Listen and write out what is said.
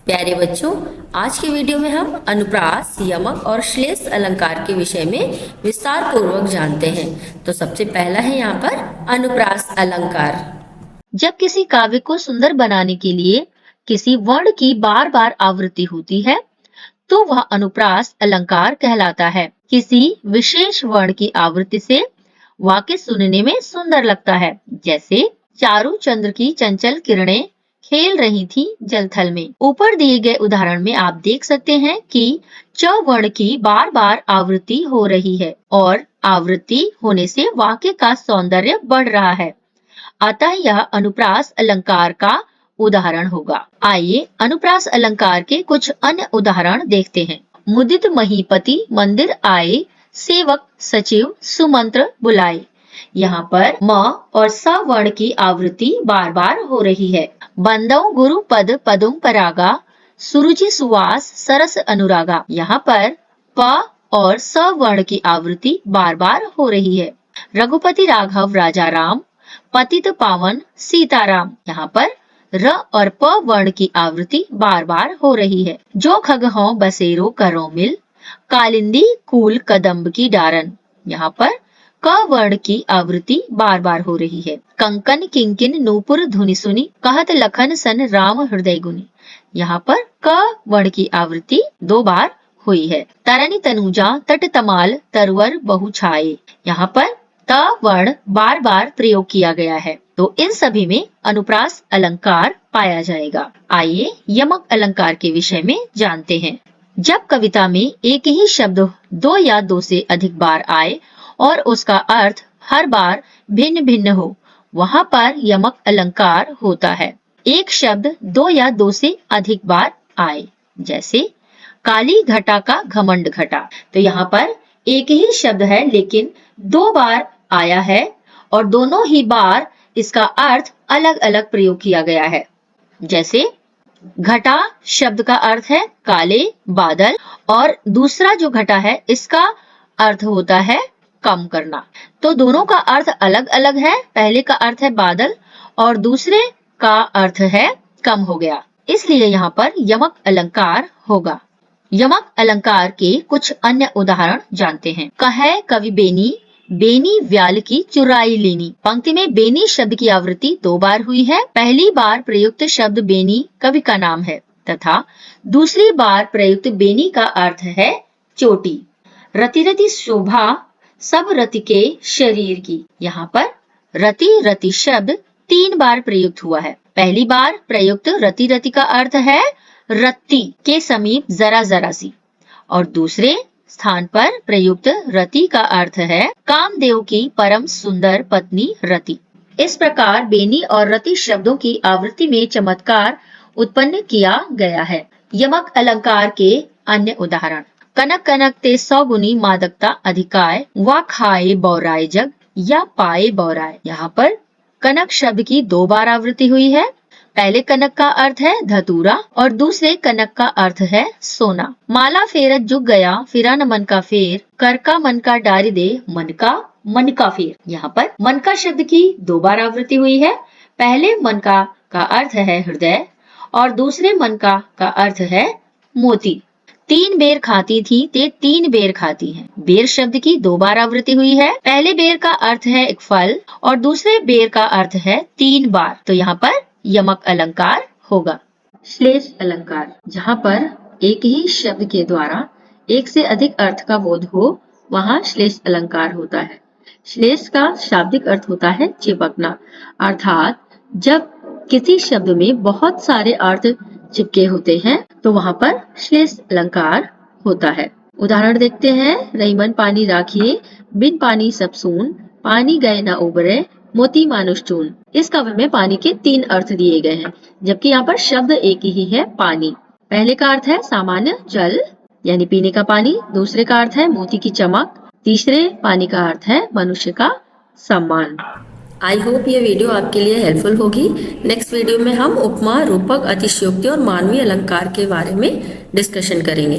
प्यारे बच्चों, आज के वीडियो में हम अनुप्रास, यमक और श्लेष अलंकार के विषय में विस्तार पूर्वक जानते हैं। तो सबसे पहला है यहाँ पर अनुप्रास अलंकार। जब किसी काव्य को सुंदर बनाने के लिए किसी वर्ण की बार बार आवृत्ति होती है तो वह अनुप्रास अलंकार कहलाता है। किसी विशेष वर्ण की आवृत्ति से वाक्य सुनने में सुंदर लगता है, जैसे चारू चंद्र की चंचल किरणें खेल रही थी जलथल में। ऊपर दिए गए उदाहरण में आप देख सकते हैं कि च वर्ण की बार बार आवृत्ति हो रही है और आवृत्ति होने से वाक्य का सौंदर्य बढ़ रहा है, अतः यह अनुप्रास अलंकार का उदाहरण होगा। आइए अनुप्रास अलंकार के कुछ अन्य उदाहरण देखते हैं। मुदित महीपति मंदिर आए, सेवक सचिव सुमंत्र बुलाए। यहाँ पर म और स वर्ण की आवृत्ति बार बार हो रही है। बंदौ गुरु पद पदुम परागा, सुरुचि सुवास सरस अनुरागा। यहाँ पर प और स वर्ण की आवृत्ति बार बार हो रही है। रघुपति राघव राजा राम, पतित पावन सीताराम। यहाँ पर र और प वर्ण की आवृत्ति बार बार हो रही है। जो खग हों बसेरो करो मिल, कालिंदी कूल कदम्ब की डारन। यहाँ पर क वर्ण की आवृत्ति बार बार हो रही है। कंकन किंकिन नूपुर धुनि सुनी, कहत लखन सन राम हृदय गुनी। यहाँ पर क वर्ण की आवृत्ति 2 बार हुई है। तरनी तनुजा तट तमाल तरवर बहु छाए। यहाँ पर त वर्ण बार बार प्रयोग किया गया है, तो इन सभी में अनुप्रास अलंकार पाया जाएगा। आइए यमक अलंकार के विषय में जानते हैं। जब कविता में एक ही शब्द 2 या 2 से अधिक बार आए और उसका अर्थ हर बार भिन्न भिन्न हो, वहाँ पर यमक अलंकार होता है। एक शब्द 2 या 2 से अधिक बार आए, जैसे काली घटा का घमंड घटा। तो यहाँ पर एक ही शब्द है लेकिन 2 बार आया है और दोनों ही बार इसका अर्थ अलग अलग प्रयोग किया गया है। जैसे घटा शब्द का अर्थ है काले बादल और दूसरा जो घटा है इसका अर्थ होता है कम करना। तो दोनों का अर्थ अलग अलग है। पहले का अर्थ है बादल और दूसरे का अर्थ है कम हो गया, इसलिए यहाँ पर यमक अलंकार होगा। यमक अलंकार के कुछ अन्य उदाहरण जानते हैं। कहे कवि बेनी, बेनी व्याल की चुराई लेनी। पंक्ति में बेनी शब्द की आवृत्ति 2 बार हुई है। पहली बार प्रयुक्त शब्द बेनी कवि का नाम है तथा दूसरी बार प्रयुक्त बेनी का अर्थ है चोटी। रति रति शोभा सब रति के शरीर की। यहाँ पर रति रति शब्द 3 बार प्रयुक्त हुआ है। पहली बार प्रयुक्त रति रति का अर्थ है रत्ती के समीप जरा जरा सी और दूसरे स्थान पर प्रयुक्त रति का अर्थ है कामदेव की परम सुंदर पत्नी रति। इस प्रकार बेनी और रति शब्दों की आवृत्ति में चमत्कार उत्पन्न किया गया है। यमक अलंकार के अन्य उदाहरण। कनक कनक ते 100 गुनी मादकता अधिकाय, वा खाए बौराए जग या पाए बौराए। यहाँ पर कनक शब्द की 2 बार आवृत्ति हुई है। पहले कनक का अर्थ है धतूरा और दूसरे कनक का अर्थ है सोना। माला फेरत जुग गया, फिरा न मन का फेर, कर का मन का डारी दे, मन का फेर। यहाँ पर मन का शब्द की 2 बार आवृत्ति हुई है। पहले मन का अर्थ है हृदय और दूसरे मन का अर्थ है मोती। 3 बेर खाती थी ते 3 बेर खाती हैं। बेर शब्द की 2 बार आवृत्ति हुई है। पहले बेर का अर्थ है एक फल और दूसरे बेर का अर्थ है 3 बार। तो यहाँ पर यमक अलंकार होगा। श्लेष अलंकार, जहाँ पर एक ही शब्द के द्वारा एक से अधिक अर्थ का बोध हो, वहाँ श्लेष अलंकार होता है। श्लेष का शाब्दिक अर्थ होता है चिपकना, अर्थात जब किसी शब्द में बहुत सारे अर्थ चिपके होते हैं तो वहाँ पर श्लेष अलंकार होता है। उदाहरण देखते हैं। रहीमन पानी राखिए, बिन पानी सब सून, पानी गए न उबरे, मोती मानुष चून। इस काव्य में पानी के 3 अर्थ दिए गए हैं, जबकि यहाँ पर शब्द एक ही है पानी। पहले का अर्थ है सामान्य जल यानी पीने का पानी, दूसरे का अर्थ है मोती की चमक, तीसरे पानी का अर्थ है मनुष्य का सम्मान। आई होप ये वीडियो आपके लिए हेल्पफुल होगी। नेक्स्ट वीडियो में हम उपमा, रूपक, अतिशयोक्ति और मानवीय अलंकार के बारे में डिस्कशन करेंगे।